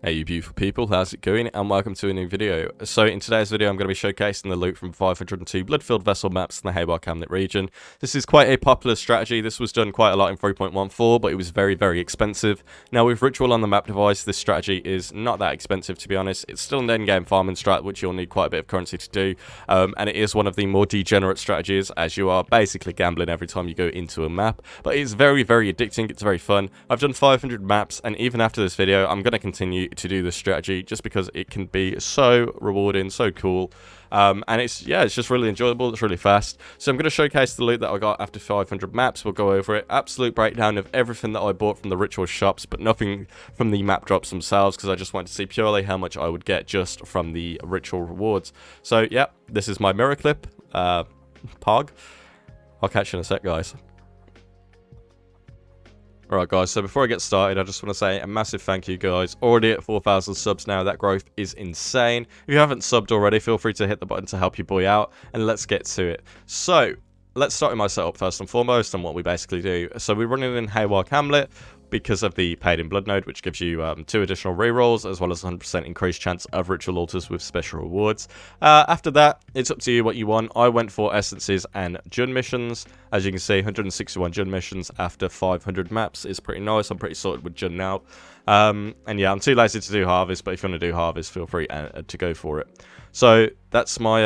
Hey you beautiful people, how's it going, and welcome to a new video. So in today's video I'm going to be showcasing the loot from 502 Bloodfield Vessel maps in the Haywire Camlet region. This is quite a popular strategy. This was done quite a lot in 3.14, but it was very expensive. Now with Ritual on the map device, this strategy is not that expensive, to be honest. It's still an endgame farming strat, which you'll need quite a bit of currency to do, and it is one of the more degenerate strategies, as you are basically gambling every time you go into a map. But it's very addicting, it's very fun. I've done 500 maps, and even after this video I'm going to continue to do this strategy just because it can be so rewarding, so cool, and it's just really enjoyable. It's really fast. So I'm going to showcase the loot that I got after 500 maps. We'll go over it, absolute breakdown of everything that I bought from the Ritual shops, but nothing from the map drops themselves, because I just wanted to see purely how much I would get just from the Ritual rewards. So yeah, this is my mirror clip, Pog. I'll catch you in a sec, guys. Alright guys, so before I get started, I just want to say a massive thank you guys. Already at 4,000 subs now, that growth is insane. If you haven't subbed already, feel free to hit the button to help your boy out, and let's get to it. So, let's start with my setup first and foremost, and what we basically do. So we're running in Haywire Camlet because of the paid in blood node, which gives you 2 additional rerolls, as well as 100% increased chance of ritual altars with special rewards. After that, it's up to you what you want. I went for essences and Jund missions. As you can see, 161 Jund missions after 500 maps is pretty nice. I'm pretty sorted with Jund now. And yeah, I'm too lazy to do harvest, but if you want to do harvest, feel free to go for it. So that's my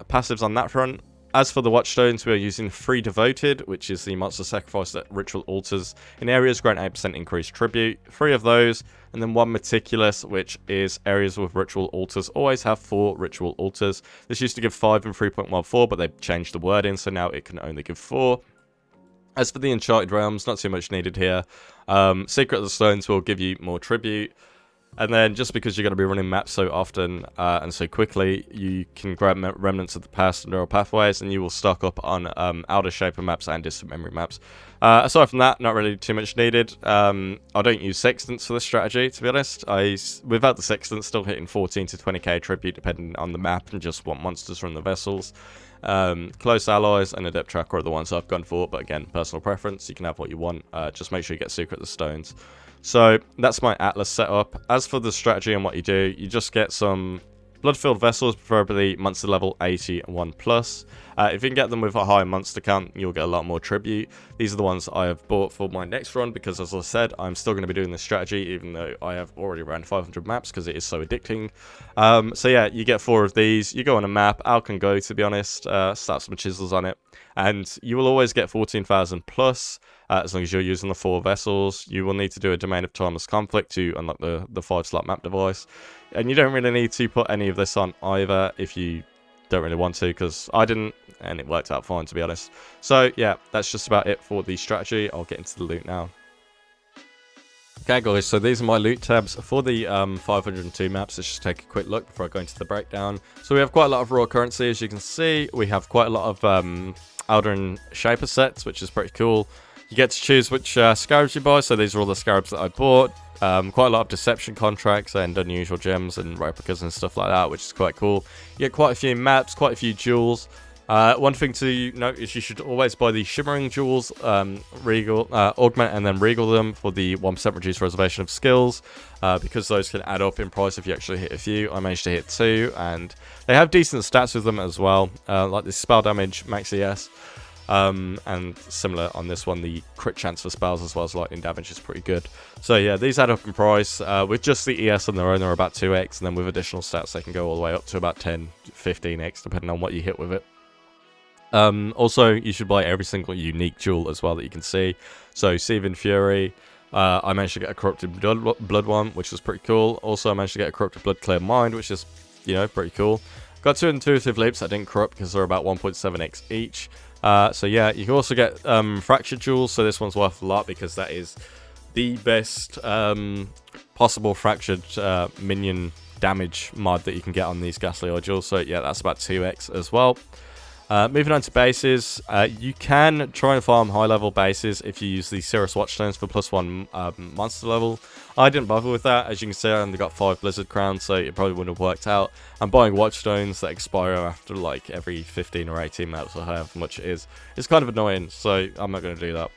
passives on that front. As for the Watchstones, we are using 3 Devoted, which is the monster sacrifice that ritual altars in areas grant 8% increased tribute. 3 of those, and then 1 Meticulous, which is areas with ritual altars always have 4 ritual altars. This used to give 5 in 3.14, but they've changed the wording, so now it can only give 4. As for the Enchanted Realms, not too much needed here. Secret of the Stones will give you more tribute. And then, just because you're going to be running maps so often and so quickly, you can grab Remnants of the Past and Neural Pathways, and you will stock up on Outer Shaper maps and Distant Memory maps. Aside from that, not really too much needed. I don't use Sextants for this strategy, to be honest. Without the Sextants, still hitting 14 to 20k tribute, depending on the map, and just want monsters from the vessels. Close Allies and Adept Tracker are the ones I've gone for, but again, personal preference. You can have what you want. Just make sure you get Secret of the Stones. So that's my Atlas setup. As for the strategy and what you do, you just get some Bloodfield vessels, preferably monster level 81 plus. If you can get them with a high monster count, you'll get a lot more tribute. These are the ones I have bought for my next run, because as I said, I'm still going to be doing this strategy, even though I have already ran 500 maps, because it is so addicting. So yeah, you get 4 of these. You go on a map, Al can go, to be honest, slap some chisels on it, and you will always get 14,000 plus. As long as you're using the 4 vessels. You will need to do a Domain of Timeless Conflict to unlock the 5-slot map device. And you don't really need to put any of this on either if you don't really want to, because I didn't, and it worked out fine, to be honest. So yeah, that's just about it for the strategy. I'll get into the loot now. Okay guys, so these are my loot tabs for the 502 maps. Let's just take a quick look before I go into the breakdown. So we have quite a lot of raw currency, as you can see. We have quite a lot of Outer and Shaper sets, which is pretty cool. You get to choose which scarabs you buy, so these are all the scarabs that I bought. Quite a lot of deception contracts and unusual gems and replicas and stuff like that, which is quite cool. You get quite a few maps, quite a few jewels. One thing to note is you should always buy the shimmering jewels, augment and then regal them for the 1% reduced reservation of skills, because those can add up in price if you actually hit a few. I managed to hit 2, and they have decent stats with them as well, like the spell damage, max ES. And similar on this one, the crit chance for spells as well as lightning damage is pretty good. So yeah, these add up in price. With just the ES on their own, they're about 2x, and then with additional stats, they can go all the way up to about 10, 15x, depending on what you hit with it. Also, you should buy every single unique jewel as well that you can see. So, Seething Fury, I managed to get a Corrupted Blood one, which was pretty cool. Also, I managed to get a Corrupted Blood Clear Mind, which is, pretty cool. Got 2 Intuitive Leaps I didn't corrupt because they're about 1.7x each. So yeah, you can also get Fractured Jewels, so this one's worth a lot because that is the best possible Fractured minion damage mod that you can get on these Ghastly Ore Jewels, so yeah, that's about 2x as well. Moving on to bases, you can try and farm high level bases if you use the Cirrus Watchstones for +1 monster level. I didn't bother with that. As you can see, I only got 5 Blizzard Crowns, so it probably wouldn't have worked out. I'm buying Watchstones that expire after like every 15 or 18 maps, or however much it is. It's kind of annoying, so I'm not going to do that.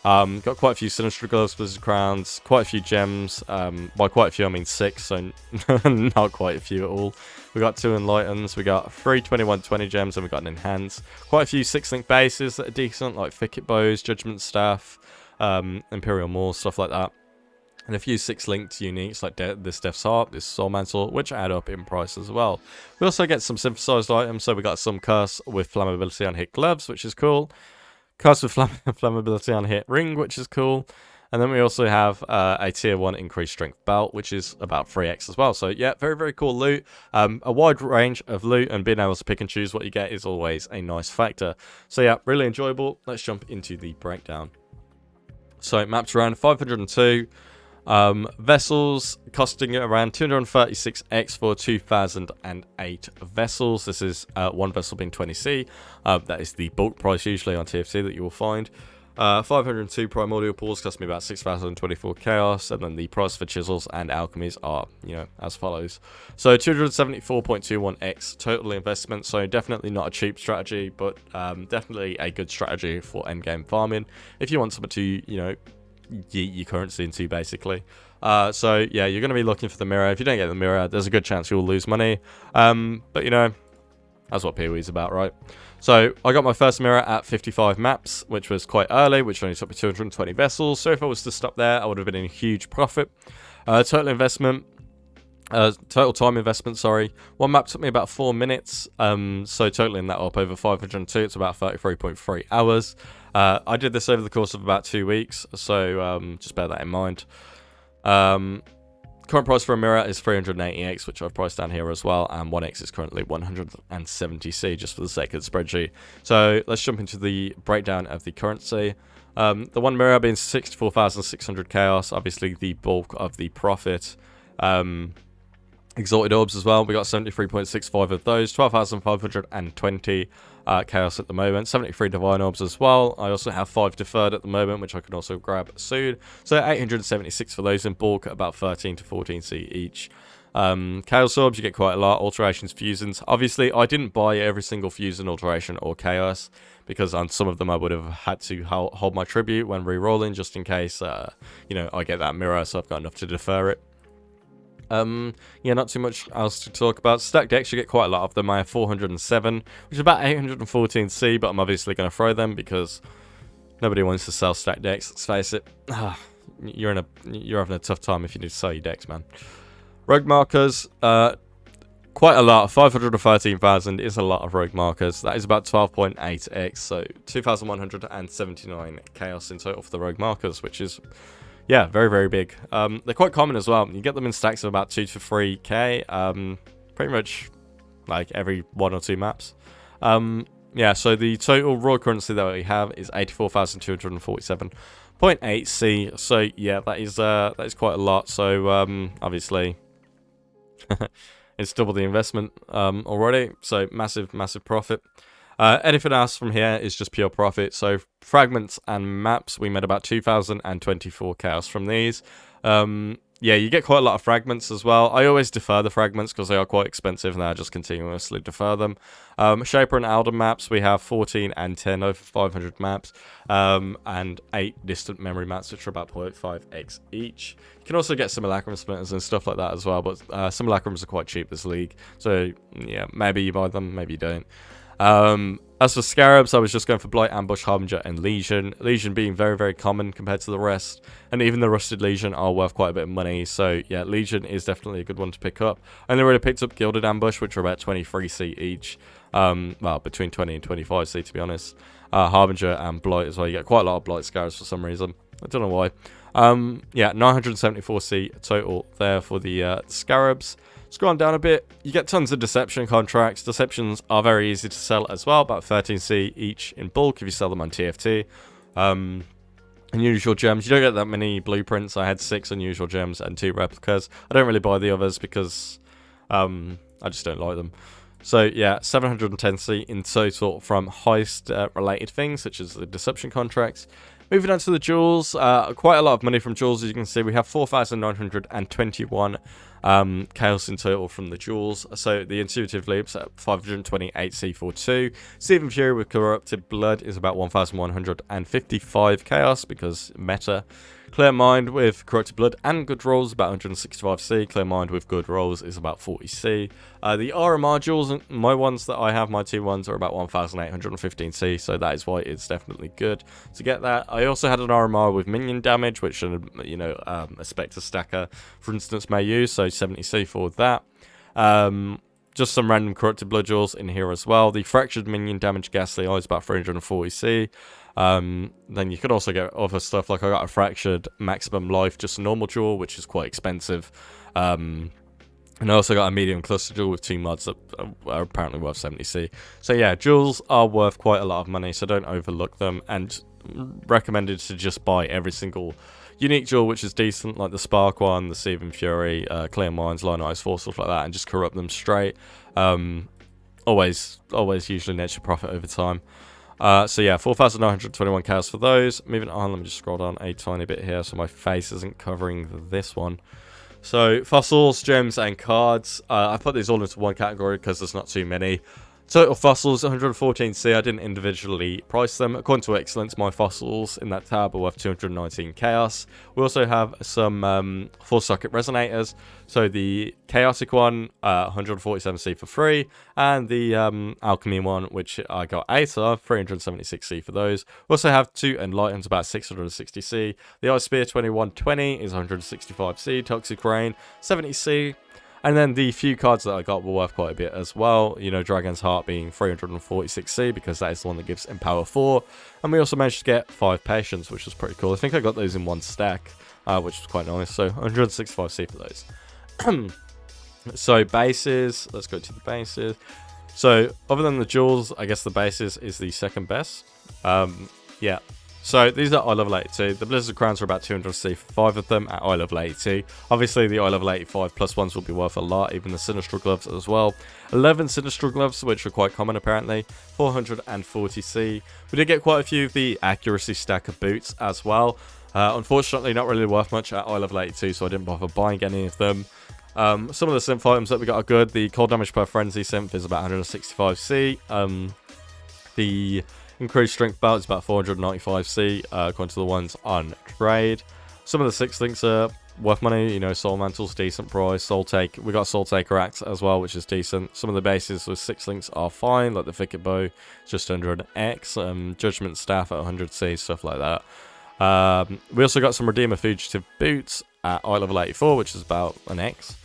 Got quite a few Sinister Gloves, Blizzard Crowns, quite a few gems. By quite a few, I mean 6, so not quite a few at all. We got 2 Enlightens, we got 3 2120 gems, and we got an Enhance. Quite a few 6-link bases that are decent, like Thicket Bows, Judgment Staff, Imperial Maul, stuff like that. And a few 6-linked uniques like this Death's Heart, this Soul Mantle, which add up in price as well. We also get some synthesized items, so we got some Curse with Flammability on hit gloves, which is cool. Curse with Flammability on hit ring, which is cool. And then we also have a tier 1 increased strength belt, which is about 3x as well. So yeah, very, very cool loot. A wide range of loot, and being able to pick and choose what you get is always a nice factor. So yeah, really enjoyable. Let's jump into the breakdown. So maps around 502. Vessels costing around 236x for 2008 vessels. This is one vessel being 20c. That is the bulk price usually on TFT that you will find. 502 primordial pools cost me about 6,024 chaos, and then the price for chisels and alchemies are, you know, as follows. So 274.21x total investment, so definitely not a cheap strategy, but definitely a good strategy for endgame farming if you want someone to, you know, yeet your currency into, basically. So yeah, you're going to be looking for the mirror. If you don't get the mirror, there's a good chance you'll lose money, but you know, that's what POE is about, right? So I got my first mirror at 55 maps, which was quite early, which only took me 220 vessels. So if I was to stop there, I would have been in a huge profit. Total time investment, sorry. One map took me about 4 minutes. So totaling that up over 502, it's about 33.3 hours. I did this over the course of about 2 weeks, so just bear that in mind. Current price for a mirror is 380x, which I've priced down here as well, and 1x is currently 170c, just for the sake of the spreadsheet. So let's jump into the breakdown of the currency. The one mirror being 64,600 chaos, obviously the bulk of the profit. Exalted orbs as well, we got 73.65 of those, 12,520 chaos at the moment, 73 divine orbs as well. I also have 5 deferred at the moment, which I can also grab soon. So 876 for those in bulk, about 13 to 14c each. Chaos orbs, you get quite a lot. Alterations, fusions. Obviously, I didn't buy every single fusion, alteration, or chaos, because on some of them I would have had to hold my tribute when re-rolling, just in case, you know, I get that mirror, so I've got enough to defer it. Yeah, not too much else to talk about. Stacked decks, you get quite a lot of them. I have 407, which is about 814c, but I'm obviously going to throw them because nobody wants to sell stacked decks. Let's face it. You're having a tough time if you need to sell your decks, man. Rogue markers, quite a lot. 513,000 is a lot of rogue markers. That is about 12.8x, so 2,179 chaos in total for the rogue markers, which is, yeah, very, very big. They're quite common as well. You get them in stacks of about 2 to 3k, pretty much like every 1 or 2 maps. Yeah, so the total raw currency that we have is 84,247.8c. So yeah, that is quite a lot. So obviously, it's double the investment already. So massive, massive profit. Anything else from here is just pure profit. So fragments and maps, we made about 2,024 chaos from these. Yeah, you get quite a lot of fragments as well. I always defer the fragments because they are quite expensive and I just continuously defer them. Shaper and Alden maps, we have 14 and 10 over 500 maps, and 8 distant memory maps, which are about 0.5x each. You can also get simulacrum splinters and stuff like that as well, but simulacrums are quite cheap this league. So yeah, maybe you buy them, maybe you don't. As for scarabs, I was just going for Blight, Ambush, Harbinger, and Legion. Legion being very, very common compared to the rest. And even the Rusted Legion are worth quite a bit of money. So, yeah, Legion is definitely a good one to pick up. I only really picked up Gilded Ambush, which are about 23c each. Well, between 20 and 25c, to be honest. Harbinger and Blight as well. You get quite a lot of Blight scarabs for some reason. I don't know why. Yeah, 974c total there for the scarabs. Scrolling down a bit, you get tons of deception contracts. Deceptions are very easy to sell as well, about 13c each in bulk if you sell them on TFT. Unusual gems, you don't get that many blueprints. I had 6 unusual gems and 2 replicas. I don't really buy the others because I just don't like them. So yeah, 710c in total from heist related things such as the deception contracts. Moving on to the jewels, quite a lot of money from jewels. As you can see, we have 4,921 chaos in total from the jewels. So the intuitive leaps at 528 C42. Seething Fury with corrupted blood is about 1155 chaos because meta. Clear Mind with corrupted blood and good rolls about 165C. Clear Mind with good rolls is about 40C. The aura modules, my ones that I have, my two ones, are about 1815C, so that is why it's definitely good to get that. I also had an RMR with minion damage, which a Spectre stacker, for instance, may use, so 70C for that. Just some random corrupted blood jewels in here as well. The fractured minion damage ghastly eye is about 340C. Then you could also get other stuff, like I got a fractured maximum life, just a normal jewel, which is quite expensive. And I also got a medium cluster jewel with two mods that are apparently worth 70C. So yeah, jewels are worth quite a lot of money, so don't overlook them, and recommended to just buy every single unique jewel which is decent, like the Spark one, the Seething Fury, Clear Minds, Line Ice Force, stuff like that, and just corrupt them straight. Always usually nets your profit over time. So yeah, 4,921 chaos for those. Moving on, let me just scroll down a tiny bit here so my face isn't covering this one. So fossils, gems, and cards. I put these all into one category because there's not too many. Total fossils, 114C. I didn't individually price them. According to Excellence, my fossils in that tab are worth 219 chaos. We also have some full socket resonators. So the chaotic one, 147C for free, and the alchemy one, which I got 8 of, 376C for those. We also have 2 enlightened, about 660C. The Ice Spear 2120 is 165C. Toxic Rain 70C. And then the few cards that I got were worth quite a bit as well. You know, Dragon's Heart being 346C, because that is the one that gives Empower 4. And we also managed to get 5 Patience, which was pretty cool. I think I got those in one stack, which was quite nice. So 165C for those. So bases, let's go to the bases. So other than the jewels, I guess the bases is the second best. Yeah. So these are eye level 82. The Blizzard Crowns are about 200C for 5 of them at eye level 82. Obviously the eye level 85 plus ones will be worth a lot, even the Sinistral Gloves as well. 11 Sinistral Gloves, which are quite common apparently, 440C. We did get quite a few of the accuracy stacker boots as well. Unfortunately not really worth much at eye level 82, so I didn't bother buying any of them. Some of the synth items that we got are good. The cold damage per frenzy synth is about 165C. The increased strength belt is about 495C, according to the ones on trade. Some of the 6 links are worth money, you know, Soul Mantle's decent price. Soul Take, we got Soul Taker Axe as well, which is decent. Some of the bases with 6 links are fine, like the Thicket Bow, just under an X. Judgment Staff at 100C, stuff like that. We also got some Redeemer Fugitive Boots at eye level 84, which is about an X.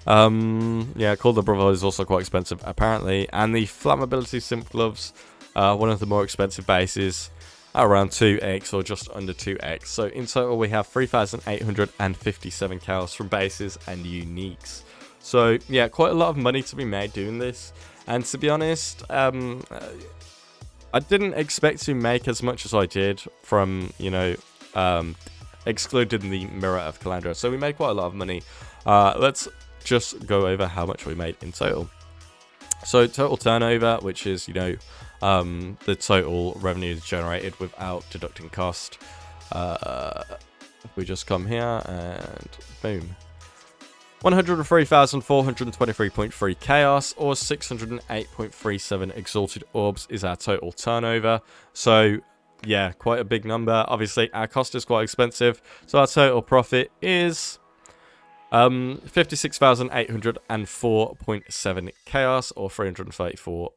Yeah, Call the Brother is also quite expensive apparently. And the Flammability Synth Gloves, one of the more expensive bases, at around 2x or just under 2x. So in total we have 3,857 chaos from bases and uniques. So yeah, quite a lot of money to be made doing this. And to be honest, I didn't expect to make as much as I did from, you know, excluding the Mirror of Calandra. So we made quite a lot of money. Let's just go over how much we made in total. So total turnover, which is, you know, the total revenue generated without deducting cost. If we just come here and boom. 103,423.3 chaos or 608.37 exalted orbs is our total turnover. So yeah, quite a big number. Obviously our cost is quite expensive, so our total profit is 56,804.7 chaos or 334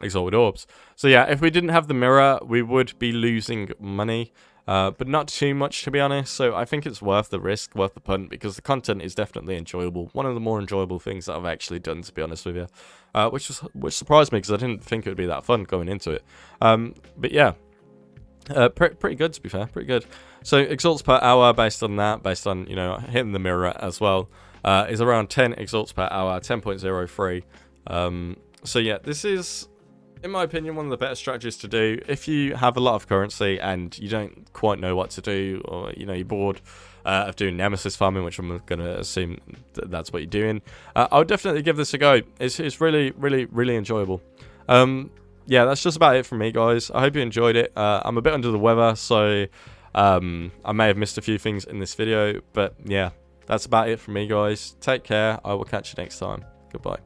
exalted orbs. So yeah, if we didn't have the mirror, we would be losing money, but not too much, to be honest. So I think it's worth the risk, worth the punt, because the content is definitely enjoyable. One of the more enjoyable things that I've actually done, to be honest with you, which surprised me because I didn't think it would be that fun going into it. But yeah, pretty good, to be fair, pretty good. So exalts per hour, based on that, based on, you know, hitting the mirror as well, is around 10 exalts per hour, 10.03. So yeah, this is, in my opinion, one of the better strategies to do if you have a lot of currency and you don't quite know what to do, or, you know, you're bored of doing Nemesis farming, which I'm going to assume that's what you're doing. I would definitely give this a go. It's really, really, really enjoyable. Yeah, that's just about it from me, guys. I hope you enjoyed it. I'm a bit under the weather, so I may have missed a few things in this video, but yeah, That's about it from me, guys. Take care. I will catch you next time. Goodbye.